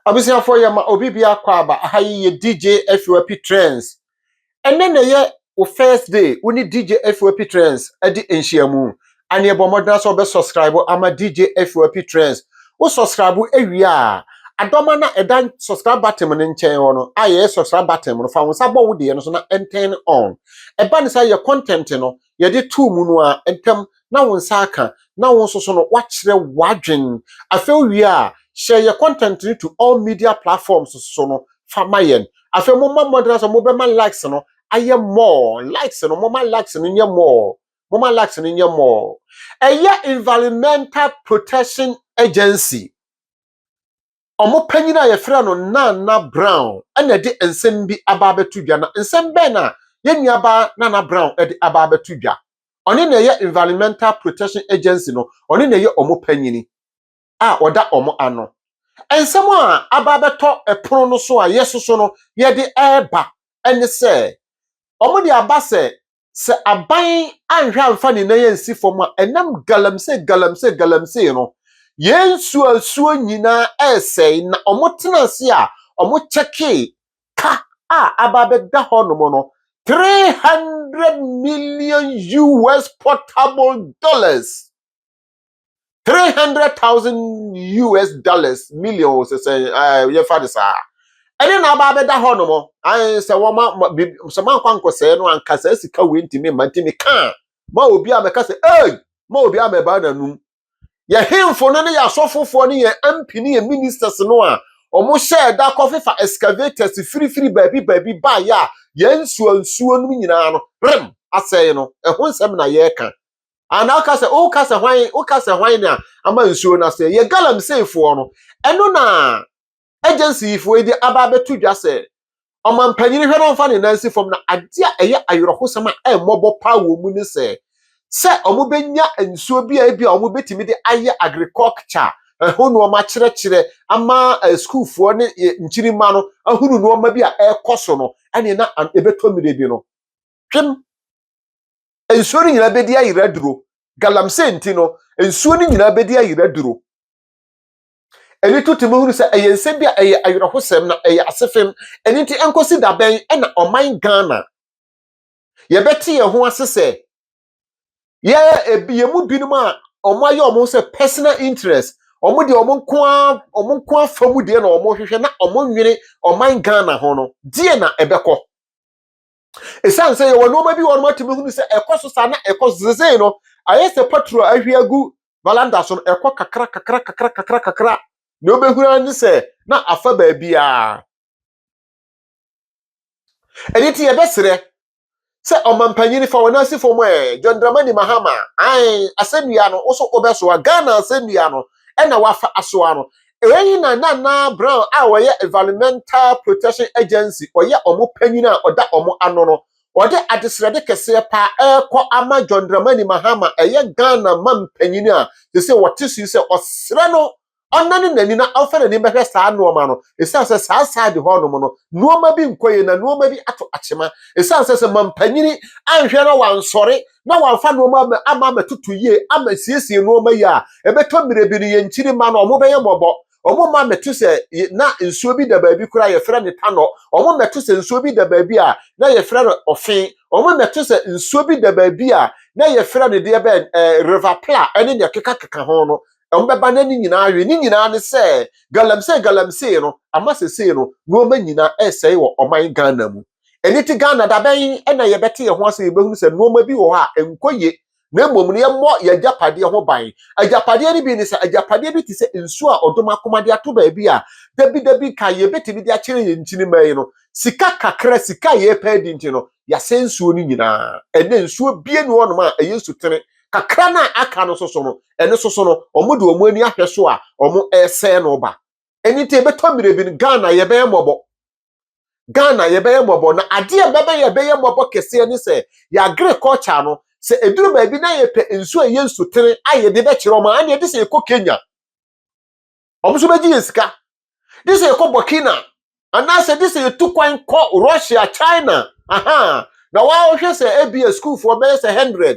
Obviously for ya ma obi bia kwa ba ahayi ye DJ FOP Trends. And then ye o first day we need DJ FOP Trends edi enhyiamu. Ane ebo modern so be subscribe ama DJ FOP Trends. O subscribe ewia adoma na edan subscribe button ne nchen ho no aye subscribe button no fa won sabo wo de no so na enten on. Eba ne say your content no ye de two mu no a entem na won saka na won so no wa kire wadwen afa wi share your content to all media platforms so no famayen afa mo modern so mo be man likes no aye more likes no mo man likes no nye more mo man likes no nye more environmental protection agency omo panyina ye frɛ no Nana Brown ena de ensem bi aba betu dwa na ensem be na ye nuaba Nana Brown e de aba betu dwa oni na ye environmental protection agency no oni na ye omo panyini oda omo ano ensem a aba beto epono no so a yesoso no ye de eba ene se omo de aba se aban anhwa amfa ne na ye nsi fom a enam galamsey no yensu asuo nyina esei na omo tenase a omo cheke ka aba beda ho no mo no 300 million US portable dollars 300,000 US dollars million say ye fa this ene na aba beda ho no mo se wo ma so man kwankose no ankasa sika we ntimi mantimi ka ma obi a meka se ma obi a meba na num ye hemfo no ne ya sofofo ne ye MP ne ye ministers no a omo share da coffee for excavators free baabi ba ya ye nsuo no nyina no rem asey no ehun sem na ye ka ana o ka se hwan na ama nsuo na se ye Galamsey fo no eno na agency fo edi aba betu dwa se omampanyini hwe no mfa ne nansi fom na ade a eye ayorokosam a emmobo pa wo mu ne se omo benya nsuo bi a omo betimi de aye agriculture ehunu o ma kire ama school fo ne nchirima no ahunu no ma bi a ekoso no ane na ebeto mire bi no twem nsuo ni nyina bedi ayira duro Galamsey nti no nsuo ni nyina bedi ayira duro eni tutimo hunu se ensem bi a ayorokosam na asefem eni nti enkosi da ben na oman Ghana ye beti ye ho asese ye mu binum a omo aye omo se personal interest omo de omo nko afamu de na omo hwehwe na omo nwene oman Ghana ho no die na ebekọ esan se ye wono ma bi wono matimi hunu se ekoso sa na ekoso zeze no aye se patrol ahwiagu valanda so ekọ kakra na obehura ni se na afa ba bia eniti ye besere se omampanyini fa wonasi fo mo John Dramani Mahama asenua no oso obeso Ghana asenua no na wafa aso ano eyi na Nana Brown woye environmental protection agency oye omo panyina oda omo ano no ode adesrede kese pa ekọ ama John Dramani Mahama Ghana mampanyini a se wotesu se osre no onane nani na ofere ni behwe saa no ma no esanse saa side ho no no nuoma bi nkoye na nuoma bi ato achema esanse se mampanyini anhwe na wansore na wanfa nuoma ama matutu ye ama siesie nuoma ya ebeto mirebi ni yenchiri ma no omo beye mobo omo ma metu se na nsuo bi da baabi kura ye frɛ ne tano omo metu se nsuo bi da baabi a na ye frɛ no ofin omo metu se nsuo bi da baabi a na ye frɛ ne de be river pla ene ne keka ho no ombeba na ni nyina awe ni nyina ne se Galamsey no amasese no nuoma nyina esei wo oman Ghana mu eniti Ghana da ben na ye bete ye ho ase ye behunu se nuoma bi wo ha enkoye na mmom ne mo ye japade ho ban ajapade ni bi ne se ajapade bi ti se nsu a odoma komade ato ba bi a dabi ka ye betimi de akire ye nchini mai no sika kakra sika ye pedi nti no ya sensuo ni nyina ene nsuo bie ni wono ma eyesu tene kakra na aka no soso no ene soso no omo de omo ani ahwe so a omo ese no ba enite beto mirebi Ghana ye beye mobo na ade ye beye mobo kese ni se ya agriculture no se eduru ba bi na ye pe nsu ayensu tere aye de be kire o ma ane de se ekọ Kenya omo so beji yesika de se ekọ Burkina ana se de se etukwan kọ Russia China na wa hwe se ebia school for be se 100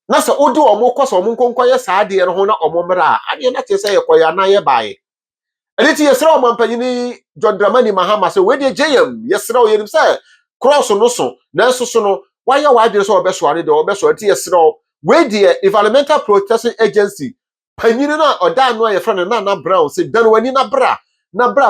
na se odi omo koso omo nkonko ye saade no ho na omo mra ade na te se ye koya na ye bae Enti yesra o mampanyini John Dramani Mahama say we dey JM yesra o yenim say cross no so na so so no why wadwere so obesoare de obesoare ti yesra o we dey environmental protection agency panyini na oda no ye friend na brown say dan wani na bra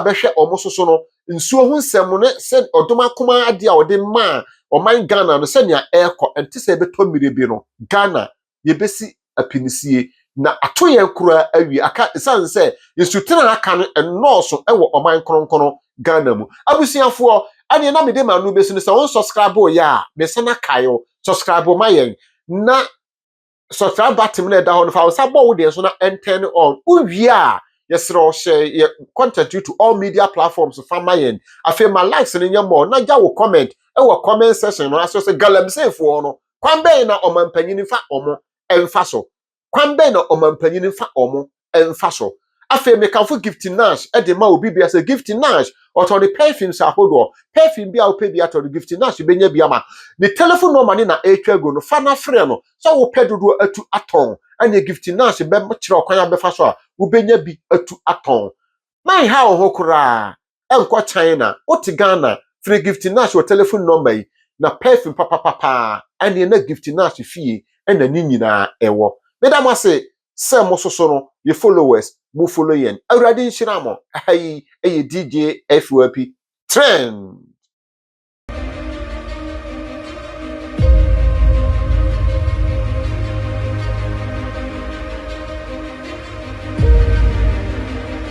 behwe omo so so no nsuo hu nsem ne se odoma koma ade a ode ma oman Ghana no se nia eko enti se beto mire bi no Ghana yebesi apinisie na ato ye kura awi aka san se yesutena aka no enoso ewo oman kronkron Ghana mu abusiafo ane na mede ma no besi no se won subscribe o ya me se na kayo subscribe ma yen na subscribe button na da ho no fa sa bo wo de so na turn on uwie a yesro share content to all media platforms fa ma yen afi ma likes ni nyamo na ja wo comment ewo comment section no aso se Galamsey fo no kwambe na omampanyini fa omo emfa so kwambe na omampanyini fa omo emfa so afi me kan fo gift nash e de ma obi bia se gift nash oto the perfume sa hodo perfume bia o pe bia to the gift nash benya bia ma the telephone number ni na etwa no fa na frɛ no so wo pe dodo atu aton anya gift nash be kire okwan abefa so a wo benya bi atu aton man ha ho kura enko China oti Ghana free gift nash wo telephone number yi na perfume papa anya na gift nash fie ena ni nyina ewo medam ase se mo soso no ye followers mo follow yen awurade nhyira mo ayi eye DJ FYP trend